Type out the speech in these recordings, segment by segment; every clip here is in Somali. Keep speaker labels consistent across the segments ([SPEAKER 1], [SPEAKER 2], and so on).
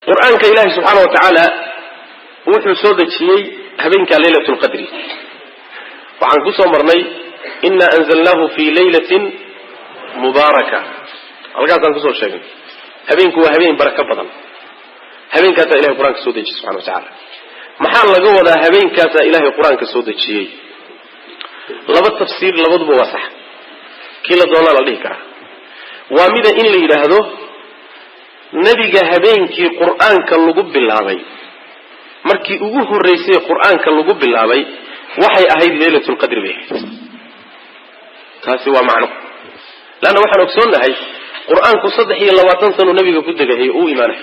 [SPEAKER 1] قرآن كإله سبحانه وتعالى وحو سودة شيء هبينك ليلة القدر وعن قصة مرني إنا أنزلناه في ليلة مباركة القاعد عن قصة شيء هبينك وهبين بركة بدن هبين كاتا إله القرآن كسودة سبحانه وتعالى محل لقوة هبين كاتا إله القرآن كسودة شيء لبد تفسير لبد بواسح كلا دولا لديك وماذا إن لي لهذا نبي هبين كي قرآن كاللقب بالله مركي أجوه الرئيسي قرآن كاللقب بالله وحي أهيد ليلة القدر به هذا هو معنى لأنه وحنا أكسرنا هاي قرآن كصدحي الله وتنسى النبي كده هي أو إيمانه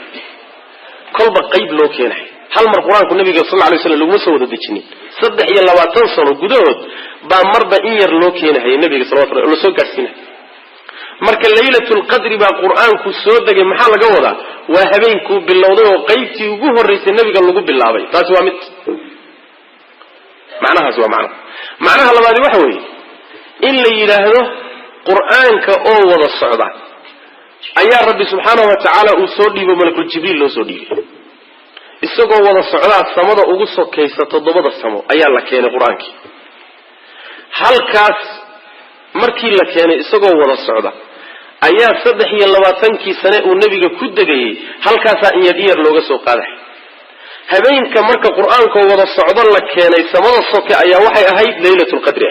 [SPEAKER 1] قلب قيب لو كينه هل مر القرآن كالنبي صلى الله عليه وسلم لو مسود الدجني صدحي الله وتنسى الجدود بمرض إير لو كينه هي النبي صلى الله عليه وسلم لو سكر marka laylatul qadri ba quraanku soo dagay maxaa laga wadaa waa habeenku bilowday oo qaybtii ugu horeysay nabiga lagu bilaabay taas waa mid macnaha labaad waxa weeye in la yiraahdo quraanka oo wada socda ayaa rabbi subhanahu wa ta'ala uu soo dhiibay malakul jibriil loo soo dhiibay isagoo wada socda samada ugu sokaysa toddobada samo ayaa la keenay quraankii halkaas markii la keenay isagoo wada socda ayaa 23 sano uu nabiga ku dagayay halkaas in yar looga soo qaaday habeenka marka quraanka wada socda la keenay samada soke ayaa waxay ahayd laylatul qadr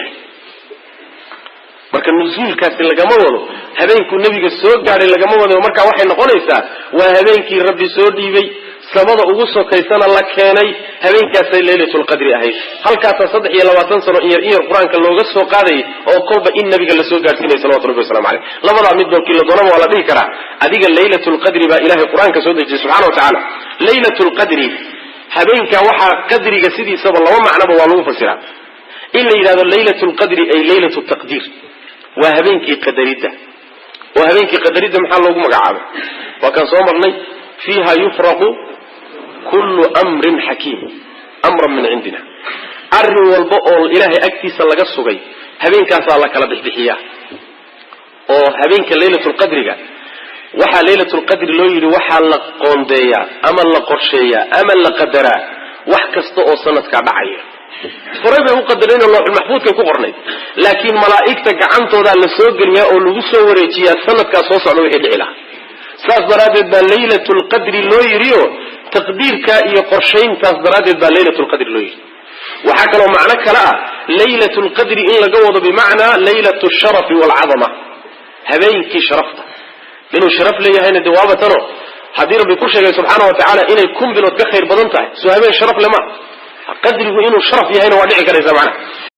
[SPEAKER 1] marka nuzuulkaasi lagama wado habeenku nabiga soo gaaray lagama wado marka waxay noqonaysaa waa habeenkii rabbi soo dhiibay samada ugu sokaysana la keenay habeenkaas laylatul qadr ahayd halkaas 23 sano in yar quraanka looga soo qaaday oo kolba in nabiga la soo gaarsiinay sallallahu alayhi wasallam labada mid oo kii la doonaba wala dhigi kara adiga laylatul qadr ba ilaahay quraanka soo dejiyay subhanahu wa ta'ala laylatul qadr habeenka waxa qadriga sidiisaba laba macnaba waa lagu fasiraa in la yiraahdo laylatul qadr ay laylatul taqdir wa habeenkii qadarida wa habeenkii qadarida maxaa loogu magacaabay waa kan soo marnay fiha yufraqu كل أمر حكيم أمر من عندنا أرن والبؤر إلهي أكتس لغا السغي هبين كاسا الله كلا بحبحية أو هبين كليلة القدر وحا ليلة القدر لو يري وحا لقوندية أما لقرشية أما لقدرة وحكستو سنة كعبعية فريبه هو قدرين الله المحفوظ كي كقرني لكن ملائكتك عنتو ذا لسوق الماء ولغسو وريتيا سنة كاسوس على وحيد الإله ساس برادت ليلة القدر لو يريو تقدير كائي قرشين ساس برادت ليلة القدر لو يري وحكى له معنى كلا ليلة القدر إلا جوض بمعنى ليلة الشرف والعظمة هبينك شرفته لأنه شرف لي هنا دوابة ترى حضير بكل شيء سبحانه وتعالى إنه يكون بلو تخير بدنته سو هبين شرف لما قدره إنه شرف يهينه وادعي كلا إذا معنى